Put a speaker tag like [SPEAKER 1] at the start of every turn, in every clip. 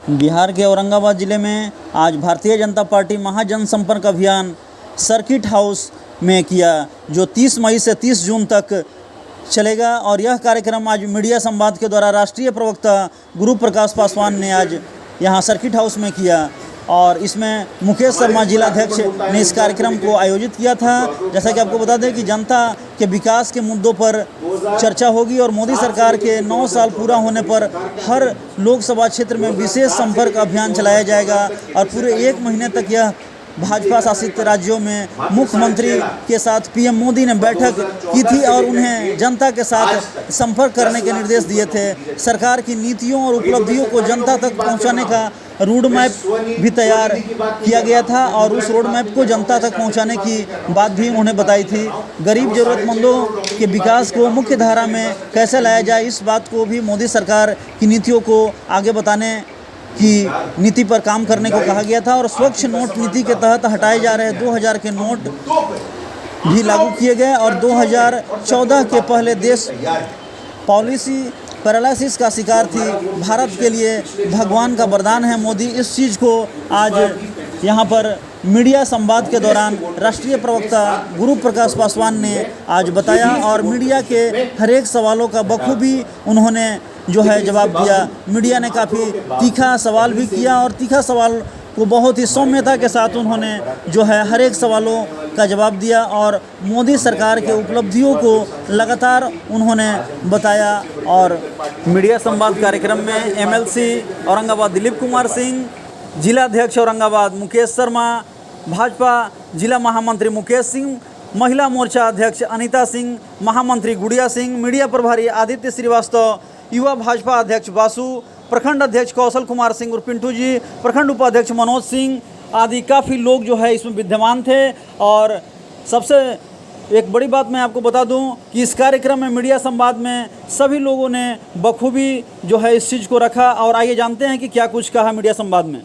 [SPEAKER 1] बिहार के औरंगाबाद ज़िले में आज भारतीय जनता पार्टी महाजनसंपर्क अभियान सर्किट हाउस में किया, जो 30 मई से 30 जून तक चलेगा। और यह कार्यक्रम आज मीडिया संवाद के द्वारा राष्ट्रीय प्रवक्ता गुरु प्रकाश पासवान ने आज यहाँ सर्किट हाउस में किया। और इसमें मुकेश शर्मा जिलाध्यक्ष ने इस कार्यक्रम को आयोजित किया था। जैसा कि आपको बता दें कि जनता के विकास के मुद्दों पर चर्चा होगी और मोदी सरकार के 9 साल पूरा होने पर हर लोकसभा क्षेत्र में विशेष संपर्क अभियान चलाया जाएगा। और पूरे 1 महीने तक यह भाजपा शासित राज्यों में मुख्यमंत्री के साथ पीएम मोदी ने बैठक की थी और उन्हें जनता के साथ संपर्क करने के निर्देश दिए थे। सरकार की नीतियों और उपलब्धियों को जनता तक पहुंचाने का रोड मैप भी तैयार किया गया था और उस रोड मैप को जनता तक पहुंचाने की बात भी उन्होंने बताई थी। गरीब जरूरतमंदों के विकास को मुख्य धारा में कैसे लाया जाए, इस बात को भी मोदी सरकार की नीतियों को आगे बताने की नीति पर काम करने को कहा गया था। और स्वच्छ नोट नीति के तहत हटाए जा रहे 2000 के नोट भी लागू किए गए और 2014 के पहले देश पॉलिसी पैरालिसिस का शिकार थी। भारत के लिए भगवान का वरदान है मोदी। इस चीज़ को आज यहाँ पर मीडिया संवाद के दौरान राष्ट्रीय प्रवक्ता गुरु प्रकाश पासवान ने आज बताया और मीडिया के हर एक सवालों का बखूबी उन्होंने जो है जवाब दिया। मीडिया ने काफ़ी तीखा सवाल भी किया और तीखा सवाल को बहुत ही सौम्यता के साथ उन्होंने जो है हर एक सवालों का जवाब दिया और मोदी सरकार के उपलब्धियों को लगातार उन्होंने बताया। और मीडिया संवाद कार्यक्रम में एमएलसी औरंगाबाद दिलीप कुमार सिंह, जिलाध्यक्ष औरंगाबाद मुकेश शर्मा, भाजपा जिला महामंत्री मुकेश सिंह, महिला मोर्चा अध्यक्ष अनीता सिंह, महामंत्री गुड़िया सिंह, मीडिया प्रभारी आदित्य श्रीवास्तव, युवा भाजपा अध्यक्ष बासु, प्रखंड अध्यक्ष कौशल कुमार सिंह और पिंटू जी, प्रखंड उपाध्यक्ष मनोज सिंह आदि काफ़ी लोग जो है इसमें विद्यमान थे। और सबसे एक बड़ी बात मैं आपको बता दूं कि इस कार्यक्रम में मीडिया संवाद में सभी लोगों ने बखूबी जो है इस चीज़ को रखा। और आइए जानते हैं कि क्या कुछ कहा मीडिया संवाद में।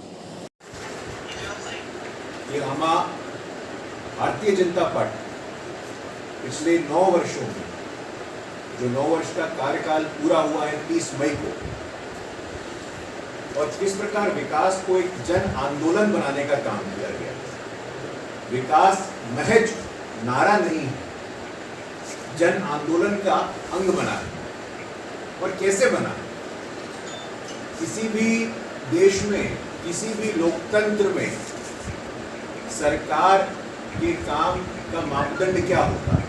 [SPEAKER 2] भारतीय जनता पार्टी पिछले 9 वर्षों में जो 9 वर्ष का कार्यकाल पूरा हुआ है 30 मई को, और किस प्रकार विकास को एक जन आंदोलन बनाने का काम किया गया। विकास महज नारा नहीं है, जन आंदोलन का अंग बना है। और कैसे बना? किसी भी देश में, किसी भी लोकतंत्र में सरकार के काम का मापदंड क्या होता है?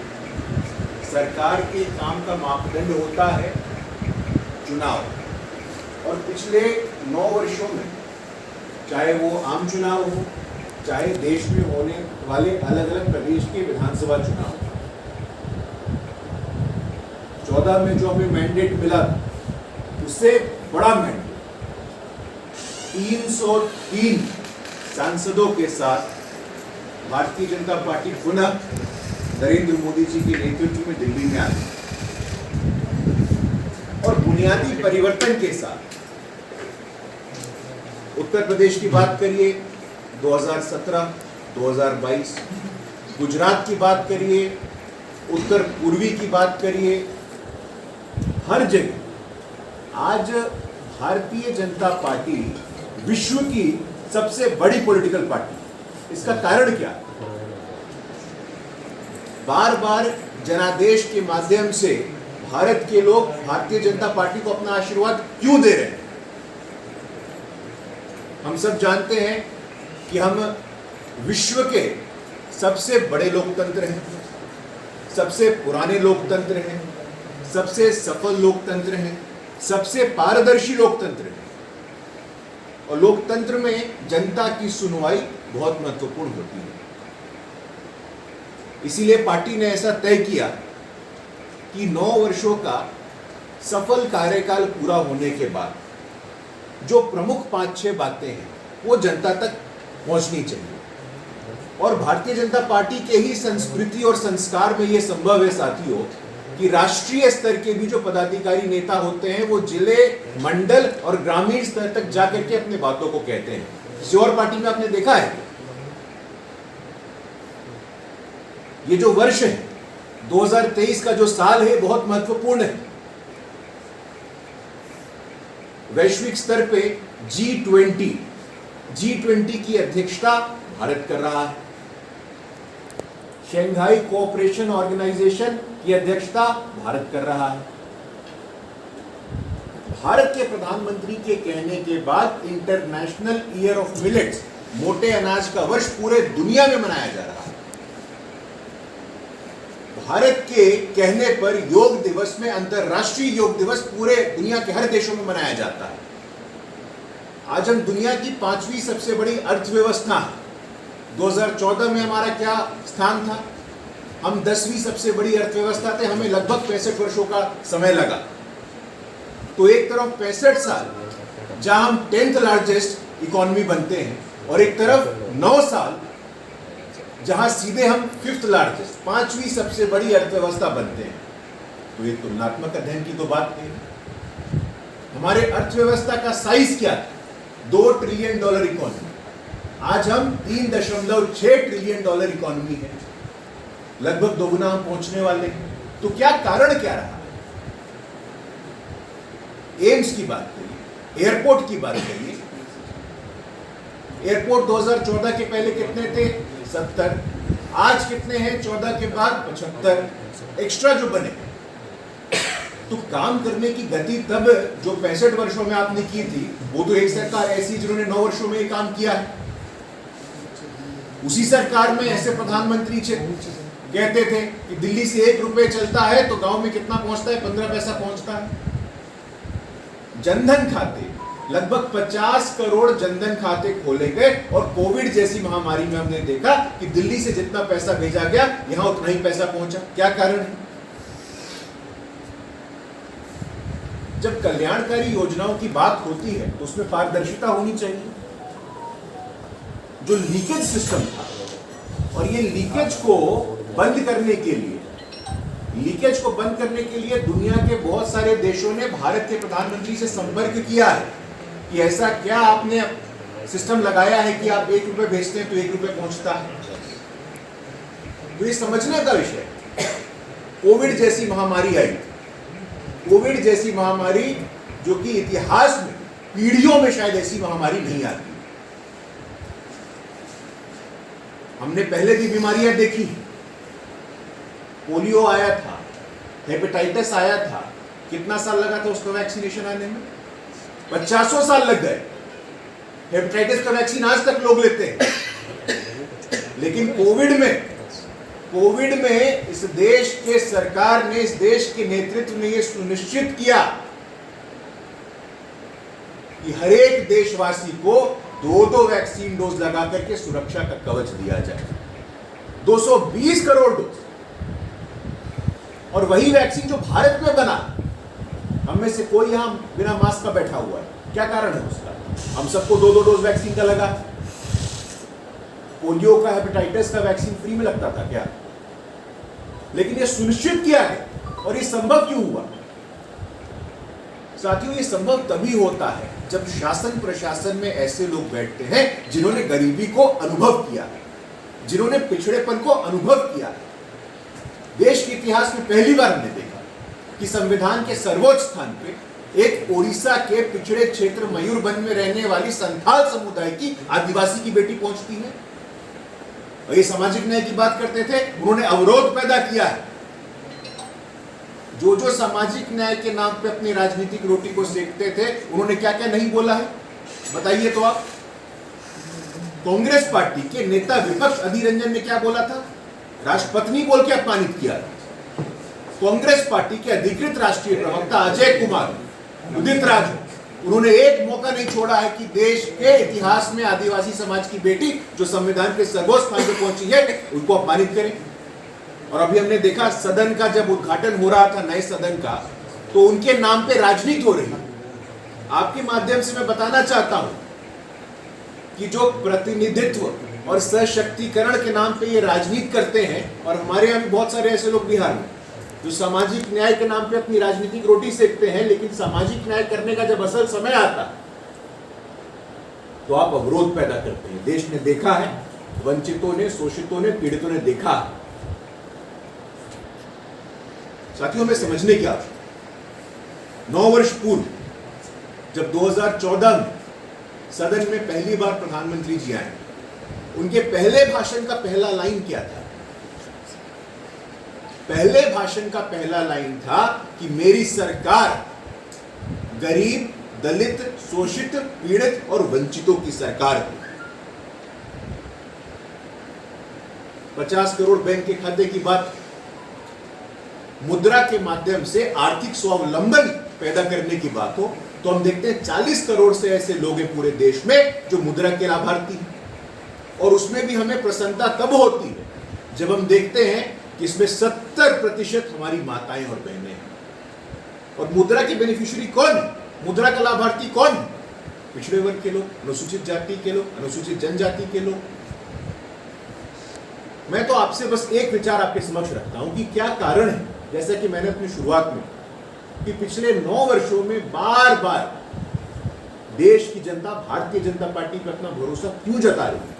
[SPEAKER 2] सरकार के काम का मापदंड होता है चुनाव। और पिछले 9 वर्षों में, चाहे वो आम चुनाव हो, चाहे देश में होने वाले अलग अलग प्रदेश के विधानसभा चुनाव, 14 में जो हमें मैंडेट मिला उससे बड़ा मैंडेट 303 सांसदों के साथ भारतीय जनता पार्टी पुनः नरेंद्र मोदी जी के नेतृत्व में दिल्ली में आई और बुनियादी परिवर्तन के साथ उत्तर प्रदेश की बात करिए 2017, 2022, गुजरात की बात करिए, उत्तर पूर्वी की बात करिए, हर जगह आज भारतीय जनता पार्टी विश्व की सबसे बड़ी पॉलिटिकल पार्टी। इसका कारण क्या? बार बार जनादेश के माध्यम से भारत के लोग भारतीय जनता पार्टी को अपना आशीर्वाद क्यों दे रहे हैं? हम सब जानते हैं कि हम विश्व के सबसे बड़े लोकतंत्र हैं, सबसे पुराने लोकतंत्र हैं, सबसे सफल लोकतंत्र हैं, सबसे पारदर्शी लोकतंत्र हैं। और लोकतंत्र में जनता की सुनवाई बहुत महत्वपूर्ण होती है। इसीलिए पार्टी ने ऐसा तय किया कि 9 वर्षों का सफल कार्यकाल पूरा होने के बाद जो प्रमुख 5-6 बातें हैं वो जनता तक पहुंचनी चाहिए। और भारतीय जनता पार्टी के ही संस्कृति और संस्कार में ये संभव है साथियों कि राष्ट्रीय स्तर के भी जो पदाधिकारी नेता होते हैं वो जिले, मंडल और ग्रामीण स्तर तक जाकर के अपने बातों को कहते हैं। किसी और पार्टी में आपने देखा है? ये जो वर्ष है 2023 का जो साल है बहुत महत्वपूर्ण है। वैश्विक स्तर पे G20 की अध्यक्षता भारत कर रहा है। शंघाई कोऑपरेशन ऑर्गेनाइजेशन की अध्यक्षता भारत कर रहा है। भारत के प्रधानमंत्री के कहने के बाद इंटरनेशनल ईयर ऑफ मिलेट्स, मोटे अनाज का वर्ष पूरे दुनिया में मनाया जा रहा है। भारत के कहने पर योग दिवस में अंतर्राष्ट्रीय योग दिवस पूरे दुनिया के हर देशों में मनाया जाता है। आज हम दुनिया की 5वीं सबसे बड़ी अर्थव्यवस्था है। 2014 में हमारा क्या स्थान था? हम 10वीं सबसे बड़ी अर्थव्यवस्था थे। हमें लगभग 65 वर्षों का समय लगा। तो एक तरफ 65 साल जहां हम 10th लार्जेस्ट इकोनॉमी बनते हैं, और एक तरफ 9 साल जहां सीधे हम 5th लार्जेस्ट, 5वीं सबसे बड़ी अर्थव्यवस्था बनते हैं। तो एक तुलनात्मक अध्ययन की तो बात नहीं। हमारे अर्थव्यवस्था का साइज क्या था? $2 ट्रिलियन इकोनॉमी। आज हम 3.6 ट्रिलियन डॉलर इकोनॉमी है। लगभग दोगुना हम पहुंचने वाले हैं। तो क्या कारण क्या रहा? एम्स की बात करिए, एयरपोर्ट की बात करिए। एयरपोर्ट 2014 के पहले कितने थे? 70। आज कितने हैं? 14 के बाद 75 एक्स्ट्रा जो बने। तो काम करने की गति तब जो 65 वर्षों में आपने की थी, वो तो एक सरकार ऐसी जिन्होंने 9 वर्षों में ये काम किया है। उसी सरकार में ऐसे प्रधानमंत्री कहते थे कि दिल्ली से 1 रुपए चलता है तो गांव में कितना पहुंचता है? 15 पैसा पहुंचता है। जनधन खाते, लगभग 50 करोड़ जनधन खाते खोले गए, और कोविड जैसी महामारी में हमने देखा कि दिल्ली से जितना पैसा भेजा गया, यहां उतना ही पैसा पहुंचा। क्या कारण है? जब कल्याणकारी योजनाओं की बात होती है तो उसमें पारदर्शिता होनी चाहिए। जो लीकेज सिस्टम था, और ये लीकेज को बंद करने के लिए दुनिया के बहुत सारे देशों ने भारत के प्रधानमंत्री से संपर्क किया है कि ऐसा क्या आपने सिस्टम लगाया है कि आप 1 रुपए भेजते हैं तो 1 रुपए पहुंचता है। तो ये समझने का विषय। कोविड जैसी महामारी आई, कोविड जैसी महामारी जो कि इतिहास में पीढ़ियों में शायद ऐसी महामारी नहीं आती। हमने पहले भी बीमारियां देखी। पोलियो आया था, हेपेटाइटिस आया था। कितना साल लगा था उसका वैक्सीनेशन आने में? 50 साल लग गए। हेपेटाइटिस का वैक्सीन आज तक लोग लेते हैं। लेकिन कोविड में इस देश के सरकार ने, इस देश के नेतृत्व ने यह सुनिश्चित किया कि हर एक देशवासी को 2 वैक्सीन डोज लगा करके सुरक्षा का कवच दिया जाए। 220 करोड़ डोज। और वही वैक्सीन जो भारत में बना, हम में से कोई यहां बिना मास्क का बैठा हुआ है। क्या कारण है उसका? हम सबको 2 डोज वैक्सीन का लगा। पोलियो का, हेपेटाइटिस का वैक्सीन फ्री में लगता था क्या? लेकिन यह सुनिश्चित किया है। और यह संभव क्यों हुआ? साथियों, यह संभव तभी होता है जब शासन प्रशासन में ऐसे लोग बैठते हैं जिन्होंने गरीबी को अनुभव किया है, जिन्होंने पिछड़ेपन को अनुभव किया है। देश के इतिहास में पहली बार हमने देखा कि संविधान के सर्वोच्च स्थान पे एक ओडिशा के पिछड़े क्षेत्र मयूरभंज में रहने वाली संथाल समुदाय की आदिवासी की बेटी पहुंचती है। और ये सामाजिक न्याय की बात करते थे, उन्होंने अवरोध पैदा किया है। जो सामाजिक न्याय के नाम पे अपनी राजनीतिक रोटी को सेकते थे, उन्होंने क्या क्या नहीं बोला है बताइए तो आप। कांग्रेस पार्टी के नेता विपक्ष अधीर रंजन ने क्या बोला था? राष्ट्रपत्नी बोल के अपमानित किया। कांग्रेस पार्टी के अधिकृत राष्ट्रीय प्रवक्ता अजय कुमार, उदित राज, उन्होंने एक मौका नहीं छोड़ा है कि देश के इतिहास में आदिवासी समाज की बेटी जो संविधान के सर्वोच्च स्थान पर पहुंची है, उनको अपमानित करें। और अभी हमने देखा सदन का जब उद्घाटन हो रहा था, नए सदन का, तो उनके नाम पे राजनीति हो रही है। आपके माध्यम से मैं बताना चाहता हूं कि जो प्रतिनिधित्व और सशक्तिकरण के नाम पे ये राजनीति करते हैं, और हमारे यहाँ भी बहुत सारे ऐसे लोग बिहार में जो सामाजिक न्याय के नाम पे अपनी राजनीतिक रोटी सेकते हैं, लेकिन सामाजिक न्याय करने का जब असल समय आता तो आप अवरोध पैदा करते हैं। देश ने देखा है, वंचितों ने, शोषितों ने, पीड़ितों ने देखा है। साथियों में समझने की आवश्यकता। 9 वर्ष पूर्व जब 2014 में सदन में पहली बार प्रधानमंत्री जी आए, उनके पहले भाषण का पहला लाइन क्या था? पहले भाषण का पहला लाइन था कि मेरी सरकार गरीब, दलित, शोषित, पीड़ित और वंचितों की सरकार थी। 50 करोड़ बैंक के खाते की बात, मुद्रा के माध्यम से आर्थिक स्वावलंबन पैदा करने की बात हो तो हम देखते हैं 40 करोड़ से ऐसे लोग हैं पूरे देश में जो मुद्रा के लाभार्थी हैं। और उसमें भी हमें प्रसन्नता तब होती है जब हम देखते हैं कि इसमें 70% हमारी माताएं और बहनें हैं। और मुद्रा के बेनिफिशियरी कौन है? मुद्रा का लाभार्थी कौन है? पिछड़े वर्ग के लोग, अनुसूचित जाति के लोग, अनुसूचित जनजाति के लोग। मैं तो आपसे बस एक विचार आपके समक्ष रखता हूं कि क्या कारण है, जैसा कि मैंने अपनी शुरुआत में, कि पिछले 9 वर्षों में बार बार देश की जनता भारतीय जनता पार्टी पर अपना भरोसा क्यों जता रही है?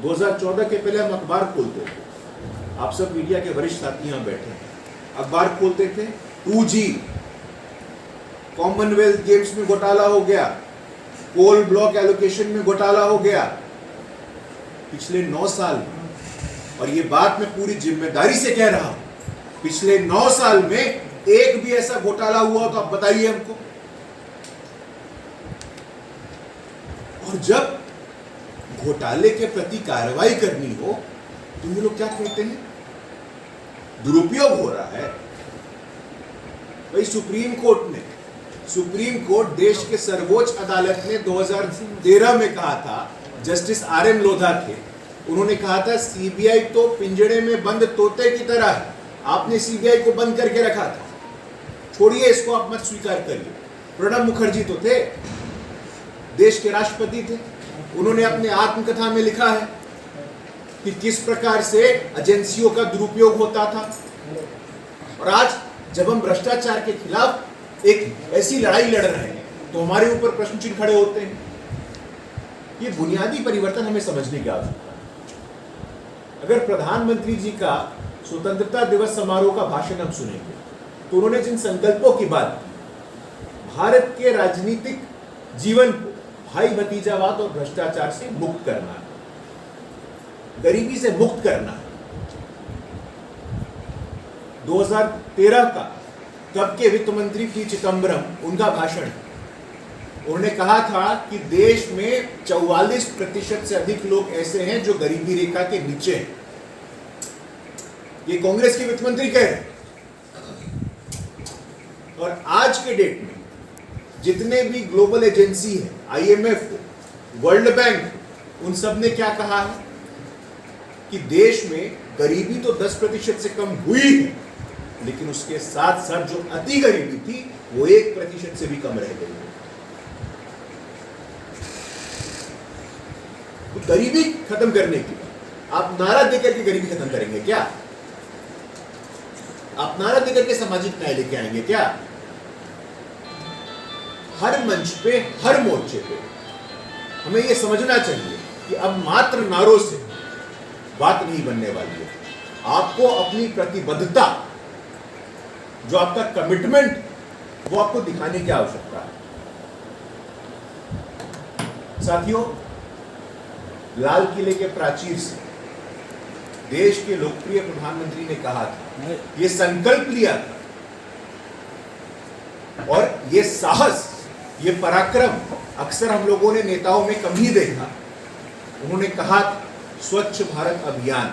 [SPEAKER 2] 2014 के पहले हम अखबार खोलते थे, आप सब मीडिया के वरिष्ठ साथी यहां बैठे हैं, अखबार खोलते थे, 2G, कॉमनवेल्थ गेम्स में घोटाला हो गया, कोल ब्लॉक एलोकेशन में घोटाला हो गया। पिछले 9 साल में, और ये बात मैं पूरी जिम्मेदारी से कह रहा हूं, पिछले 9 साल में एक भी ऐसा घोटाला हुआ तो आप बताइए हमको। और जब घोटाले के प्रति कार्रवाई करनी हो तो ये लोग क्या कहते हैं? दुरुपयोग हो रहा है। भाई सुप्रीम कोर्ट देश के सर्वोच्च अदालत ने 2013 में कहा था, जस्टिस RM लोधा थे, उन्होंने कहा था सीबीआई तो पिंजड़े में बंद तोते की तरह है, आपने सीबीआई को बंद करके रखा था, छोड़िए इसको, आप मत स्वीकार करिए। प्रणब मुखर्जी तो थे, देश के राष्ट्रपति थे, उन्होंने अपने आत्मकथा में लिखा है कि किस प्रकार से एजेंसियों का दुरुपयोग होता था। और आज जब हम भ्रष्टाचार के खिलाफ एक ऐसी लड़ाई लड़ रहे हैं तो हमारे ऊपर प्रश्न चिन्ह खड़े होते हैं। ये बुनियादी परिवर्तन हमें समझने की आवश्यकता है। अगर प्रधानमंत्री जी का स्वतंत्रता दिवस समारोह का भाषण हम सुनेंगे तो उन्होंने जिन संकल्पों की बात की, भारत के राजनीतिक जीवन को भाई भतीजावाद और भ्रष्टाचार से मुक्त करना है, गरीबी से मुक्त करना है। 2013 का तब के वित्त मंत्री पी चिदम्बरम, उनका भाषण, उन्होंने कहा था कि देश में 44% से अधिक लोग ऐसे हैं जो गरीबी रेखा के नीचे हैं। ये कांग्रेस के वित्त मंत्री कह रहे हैं। और आज के डेट में जितने भी ग्लोबल एजेंसी है, IMF, वर्ल्ड बैंक, उन सब ने क्या कहा है कि देश में गरीबी तो 10% से कम हुई है, लेकिन उसके साथ साथ जो अति गरीबी थी वो 1% से भी कम रह गई है। तो गरीबी खत्म करने की आप नारा देकर के गरीबी खत्म करेंगे क्या? आप नारा देकर के सामाजिक न्याय लेके आएंगे क्या? हर मंच पे, हर मोर्चे पे हमें यह समझना चाहिए कि अब मात्र नारों से बात नहीं बनने वाली है। आपको अपनी प्रतिबद्धता, जो आपका कमिटमेंट, वो आपको दिखाने की आवश्यकता है। साथियों, लाल किले के प्राचीर से देश के लोकप्रिय प्रधानमंत्री ने कहा था, ये संकल्प लिया था, और ये साहस, ये पराक्रम अक्सर हम लोगों ने नेताओं में कम ही देखा। उन्होंने कहा स्वच्छ भारत अभियान,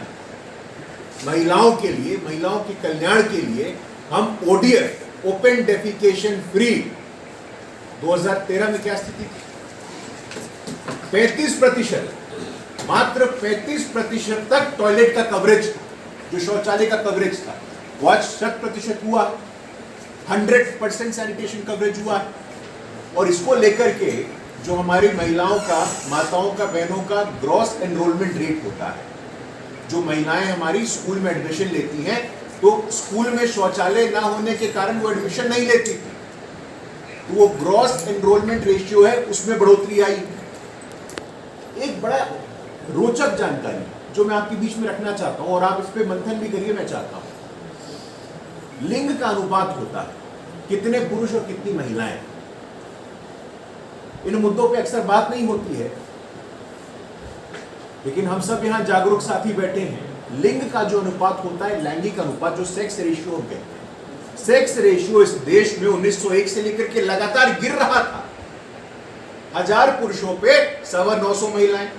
[SPEAKER 2] महिलाओं के लिए, महिलाओं के कल्याण के लिए हम ODF, ओपन डेफिकेशन फ्री। 2013 में क्या स्थिति थी? 35%, मात्र 35% तक टॉयलेट का कवरेज था, जो शौचालय का कवरेज था। वो आज 100% हुआ, 100% सैनिटेशन कवरेज हुआ। और इसको लेकर के जो हमारी महिलाओं का, माताओं का, बहनों का ग्रॉस एनरोलमेंट रेट होता है, जो महिलाएं हमारी स्कूल में एडमिशन लेती हैं, तो स्कूल में शौचालय ना होने के कारण वो एडमिशन नहीं लेती थी, तो वो ग्रॉस एनरोलमेंट रेशियो है, उसमें बढ़ोतरी आई। एक बड़ा रोचक जानकारी जो मैं आपके बीच में रखना चाहता हूं, और आप इस पे मंथन भी करिए, मैं चाहता हूं। लिंग का अनुपात होता है कितने पुरुष और कितनी महिलाएं। इन मुद्दों पे अक्सर बात नहीं होती है, लेकिन हम सब यहां जागरूक साथी बैठे हैं। लिंग का जो अनुपात होता है, लैंगिक अनुपात, जो सेक्स रेशियो कहते हैं, सेक्स रेशियो इस देश में 1901 से लेकर के लगातार गिर रहा था। 1000 पुरुषों पे 950 महिलाएं,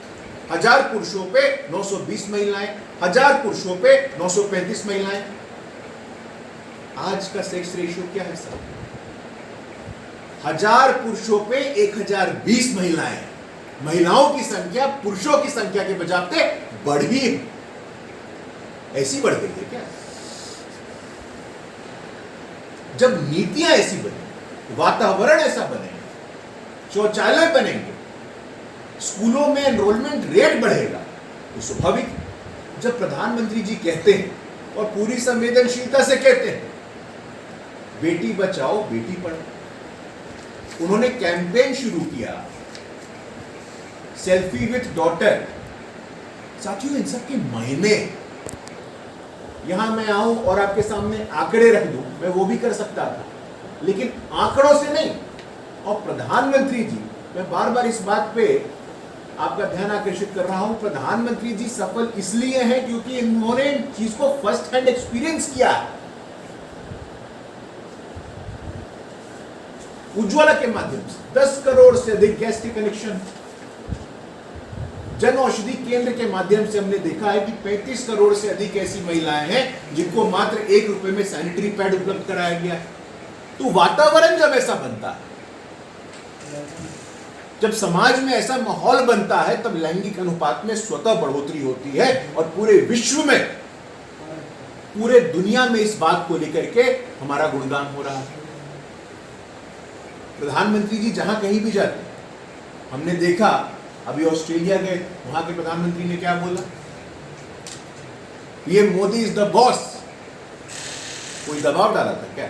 [SPEAKER 2] 1000 पुरुषों पे 920 महिलाएं, 1000 पुरुषों पे 935 महिलाएं। आज का सेक्स रेशियो क्या है सर? 1000 पुरुषों पे 1020 महिलाएं। महिलाओं की संख्या पुरुषों की संख्या के बजाते बढ़ी है। ऐसी बढ़ गई है क्या? जब नीतियां ऐसी बने, वातावरण ऐसा बने, शौचालय बनेंगे, स्कूलों में एनरोलमेंट रेट बढ़ेगा, तो स्वाभाविक जब प्रधानमंत्री जी कहते हैं और पूरी संवेदनशीलता से कहते हैं बेटी बचाओ बेटी पढ़ाओ, उन्होंने कैंपेन शुरू किया सेल्फी विथ डॉटर। साथियों, इन सब के मायने, यहां मैं आऊं और आपके सामने आंकड़े रख दूं, मैं वो भी कर सकता था, लेकिन आंकड़ों से नहीं। और प्रधानमंत्री जी, मैं बार बार इस बात पे आपका ध्यान आकर्षित कर रहा हूं, प्रधानमंत्री जी सफल इसलिए हैं क्योंकि इन्होंने चीज को फर्स्ट हैंड एक्सपीरियंस किया है। उज्ज्वला के माध्यम से 10 करोड़ से अधिक गैस के कनेक्शन, जन औषधि केंद्र के माध्यम से हमने देखा है कि 35 करोड़ से अधिक ऐसी महिलाएं हैं जिनको मात्र 1 रुपए में सैनिटरी पैड उपलब्ध कराया गया है। तो वातावरण जब ऐसा बनता है, जब समाज में ऐसा माहौल बनता है, तब लैंगिक अनुपात में स्वतः बढ़ोतरी होती है। और पूरे विश्व में, पूरे दुनिया में इस बात को लेकर के हमारा गुणगान हो रहा है। प्रधानमंत्री जी जहां कहीं भी जाते, हमने देखा, अभी ऑस्ट्रेलिया गए, वहां के प्रधानमंत्री ने क्या बोला? ये मोदी इज द बॉस। कोई दबाव डाला था क्या?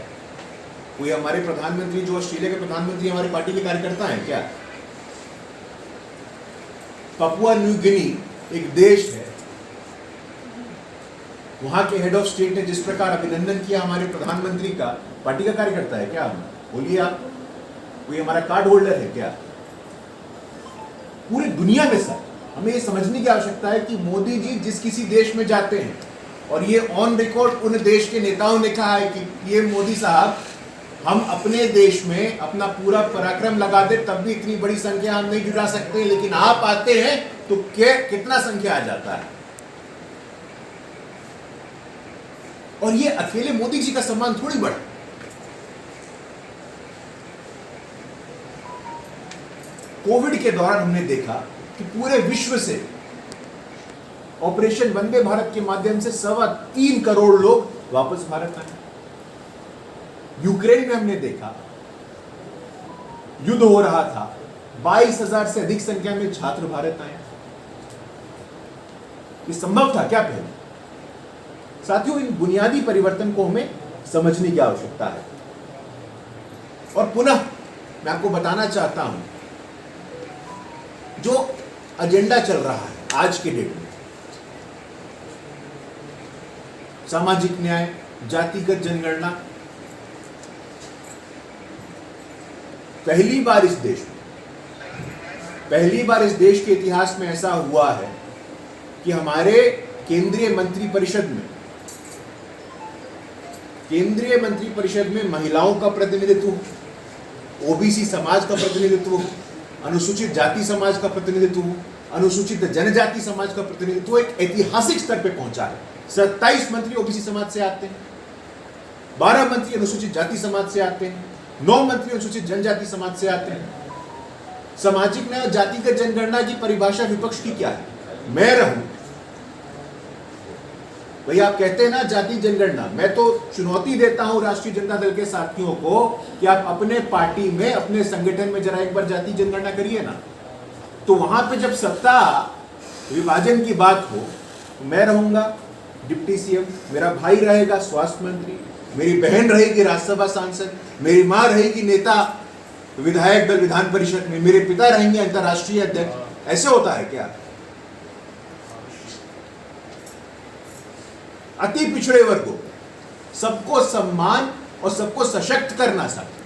[SPEAKER 2] कोई हमारे प्रधानमंत्री, जो ऑस्ट्रेलिया के प्रधानमंत्री हमारी पार्टी के कार्यकर्ता हैं क्या? पपुआ न्यू गिनी एक देश है, वहां के हेड ऑफ स्टेट ने जिस प्रकार अभिनंदन किया हमारे प्रधानमंत्री का, पार्टी का कार्यकर्ता है क्या? बोलिए आप, कोई हमारा कार्ड होल्डर है क्या? पूरी दुनिया में सर, हमें ये समझने की आवश्यकता है कि मोदी जी जिस किसी देश में जाते हैं, और ये ऑन रिकॉर्ड उन देश के नेताओं ने कहा है कि ये मोदी साहब, हम अपने देश में अपना पूरा पराक्रम लगा दे तब भी इतनी बड़ी संख्या हम नहीं जुटा सकते, लेकिन आप आते हैं तो कितना संख्या आ जाता है। और ये अकेले मोदी जी का सम्मान थोड़ी बढ़ा। कोविड के दौरान हमने देखा कि पूरे विश्व से ऑपरेशन वंदे भारत के माध्यम से 3.25 करोड़ लोग वापस भारत आए। यूक्रेन में हमने देखा, युद्ध हो रहा था, 22,000 से अधिक संख्या में छात्र भारत आए। ये संभव था क्या पहले? साथियों, इन बुनियादी परिवर्तन को हमें समझने की आवश्यकता है। और पुनः मैं आपको बताना चाहता हूं, जो एजेंडा चल रहा है आज के डेट में, सामाजिक न्याय, जातिगत जनगणना, पहली बार इस देश के इतिहास में ऐसा हुआ है कि हमारे केंद्रीय मंत्रिपरिषद में महिलाओं का प्रतिनिधित्व, ओबीसी समाज का प्रतिनिधित्व, अनुसूचित जाति समाज का प्रतिनिधित्व, अनुसूचित जनजाति समाज का प्रतिनिधित्व एक ऐतिहासिक स्तर पे पहुंचा है। 27 मंत्री ओबीसी समाज से आते हैं, 12 मंत्री अनुसूचित जाति समाज से आते हैं, 9 मंत्री अनुसूचित जनजाति समाज से आते हैं। सामाजिक न्याय, जातिगत जनगणना की परिभाषा विपक्ष की क्या है? मैं रहूं भैया, आप कहते हैं ना जाति जनगणना, मैं तो चुनौती देता हूं राष्ट्रीय जनता दल के साथियों को कि आप अपने पार्टी में, अपने संगठन में जरा एक बार जाति जनगणना करिए ना। तो वहां पे जब सत्ता विभाजन की बात हो, तो मैं रहूंगा डिप्टी सीएम, मेरा भाई रहेगा स्वास्थ्य मंत्री, मेरी बहन रहेगी राज्यसभा सांसद, मेरी मां रहेगी नेता विधायक दल विधान परिषद में, मेरे पिता रहेंगे अंतर्राष्ट्रीय अध्यक्ष। ऐसे होता है क्या? अति पिछड़े वर्गों, सबको सम्मान और सबको सशक्त करना साथी।